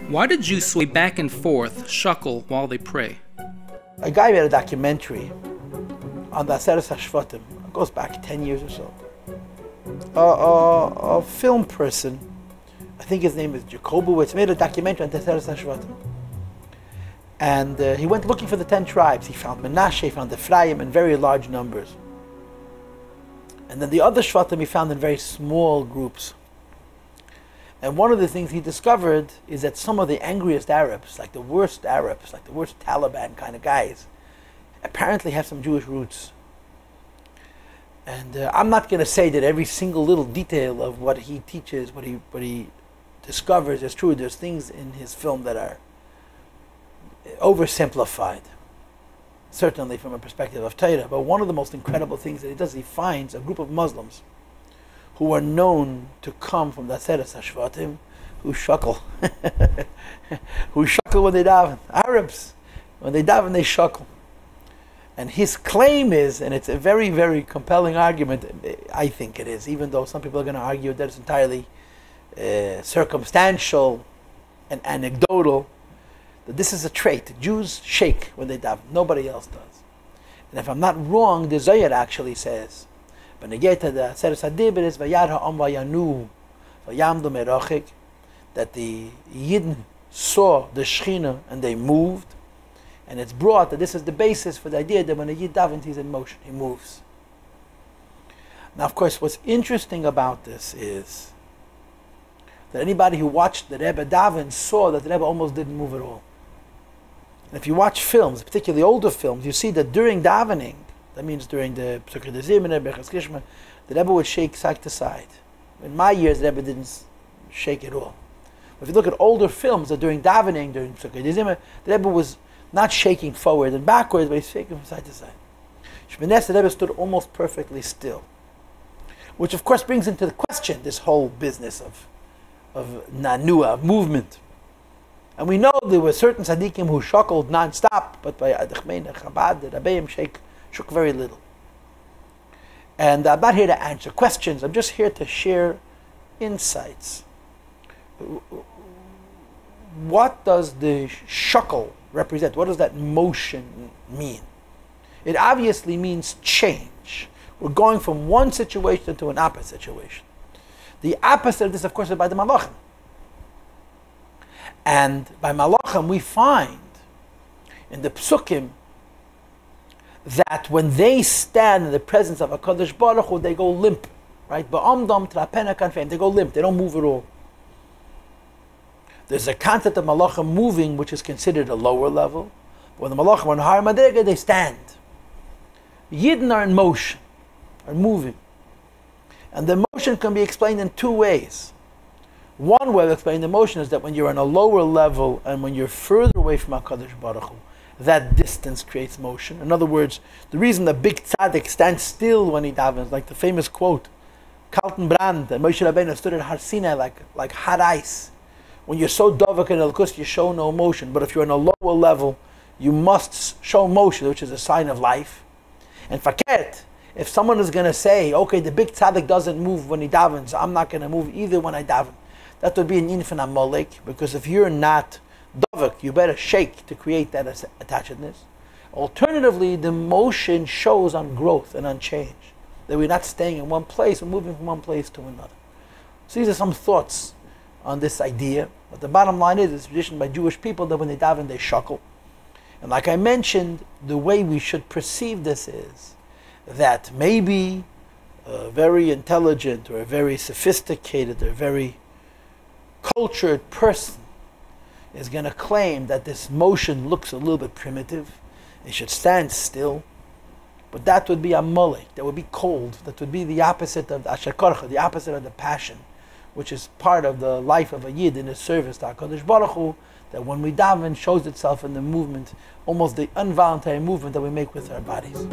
Why do Jews sway back and forth, shukel, while they pray? A guy made a documentary on the Aseret HaShvatim. It goes back 10 years or so. A film person, I think his name is Jacobowitz, made a documentary on the Aseret HaShvatim. And he went looking for the 10 tribes. He found Menashe, he found Ephraim in very large numbers. And then the other Shvatim he found in very small groups. And one of the things he discovered is that some of the angriest Arabs, like the worst Taliban kind of guys, apparently have some Jewish roots. And I'm not going to say that every single little detail of what he teaches, what he discovers is true. There's things in his film that are oversimplified, certainly from a perspective of Torah. But one of the most incredible things that he does, he finds a group of Muslims who are known to come from the Aseret HaShvatim, who shukel. Who shukel when they daven. Arabs, when they daven, they shukel. And his claim is, and it's a very, very compelling argument, I think it is, even though some people are going to argue that it's entirely circumstantial and anecdotal, that this is a trait. Jews shake when they daven. Nobody else does. And if I'm not wrong, the Zohar actually says, that the Yidden saw the Shechina and they moved, and it's brought that this is the basis for the idea that when a Yid davens, he's in motion, he moves. Now, of course, what's interesting about this is that anybody who watched the Rebbe daven saw that the Rebbe almost didn't move at all. And if you watch films, particularly older films, you see that during davening, that means during the Psukkah de Zimene, Bechas Kishma, the Rebbe would shake side to side. In my years, the Rebbe didn't shake at all. But if you look at older films, that during davening, during Psukkah de Zimene, the Rebbe was not shaking forward and backwards, but he's shaking from side to side. Shmones, the Rebbe stood almost perfectly still. Which of course brings into the question this whole business of nanua, of movement. And we know there were certain tzaddikim who shuckled non-stop, but by Adachmein, Chabad, the Rabbeim shook very little. And I'm not here to answer questions, I'm just here to share insights. What does the shukel represent? What does that motion mean? It obviously means change. We're going from one situation to an opposite situation. The opposite of this, of course, is by the Malachim. And by Malachim, we find in the Psukim that when they stand in the presence of HaKadosh Baruch Hu, they go limp. Right? Ba'amdam trapena kanfeim. They go limp. They don't move at all. There's a concept of Malachim moving, which is considered a lower level. When the Malachim are in higher madrega, they stand. Yidden are in motion, are moving. And the motion can be explained in two ways. One way of explaining the motion is that when you're on a lower level and when you're further away from HaKadosh Baruch Hu, that distance creates motion. In other words, the reason the big tzaddik stands still when he davens, like the famous quote, Kalten Brand, that Moshe Rabbeinu stood at Har Sinai like hot ice. When you're so dovak and elkus, you show no motion. But if you're on a lower level, you must show motion, which is a sign of life. And faket, if someone is going to say, okay, the big tzaddik doesn't move when he davens, I'm not going to move either when I daven, that would be an infinite molek, because if you're not dovak, you better shake to create that attachedness. Alternatively, the motion shows on growth and on change, that we're not staying in one place, we're moving from one place to another. So these are some thoughts on this idea. But the bottom line is, it's tradition by Jewish people that when they daven, they shukel. And like I mentioned, the way we should perceive this is that maybe a very intelligent or a very sophisticated or a very cultured person is going to claim that this motion looks a little bit primitive. It should stand still. But that would be a molek, that would be cold, that would be the opposite of the asher korcha, the opposite of the passion, which is part of the life of a Yid in his service to HaKadosh Baruch Hu, that when we daven shows itself in the movement, almost the involuntary movement that we make with our bodies.